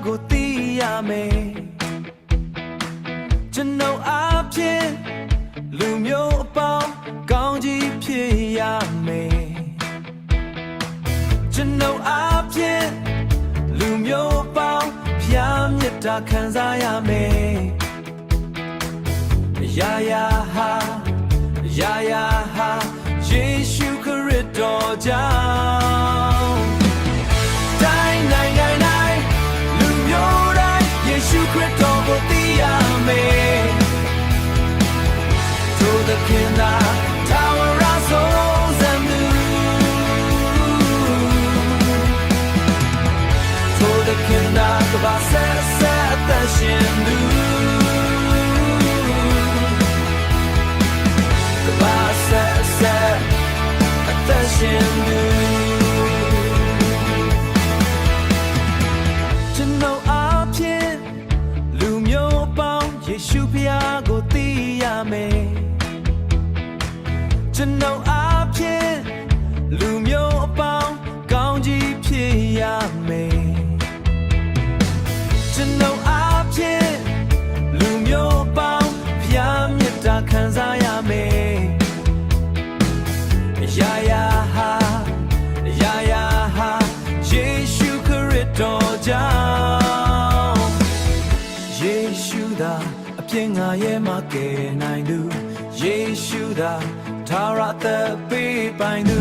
ကိုသိရမယ်ကျွန်တော်အဖြစ်လူမျိုးအပေါင်းကောင်းကြီးဖြစ်ရမယ်ကျွန်တော်အဖြစ်လူမျိုးအပေါင်းဖျားမြတ်တာခံစားရမယ်ယာယာဟာယာယာဟာယေရှုခရစ်တော်ကြောင့်တိုင်းနိုင်ငံတိုင်းလူမျိုးတိုင်းယေရှုခရစ်တော်ကိုသိရမယ်ထိုသခင်သာထာဝရဆုံးစံသူထိုသခင်သာကဘာဆက်ဆက်အသက်ရှင်သူကျွန်တော်အဖြစ်လူမျိုးပေါင်းယေရှုဖျားကိုသိရမယ်ကျွန်တော်အဖြစ်လူမျိုးအပေါင်းကောင်းကြီးဖြစ်ရမယ်ကျွန်တော်အဖြစ်လူမျိုးပေါင်းဖျားမြတ်တာခံစားရမယ်ယာယာဟာယာယာဟာယေရှုခရစ်တော်ကြောင့်ယေရှုသာအပြစ်ငါရဲ့မကယ်နိုင်သူယေရှုသာထာဝရသက်ပေးပိုင်သူ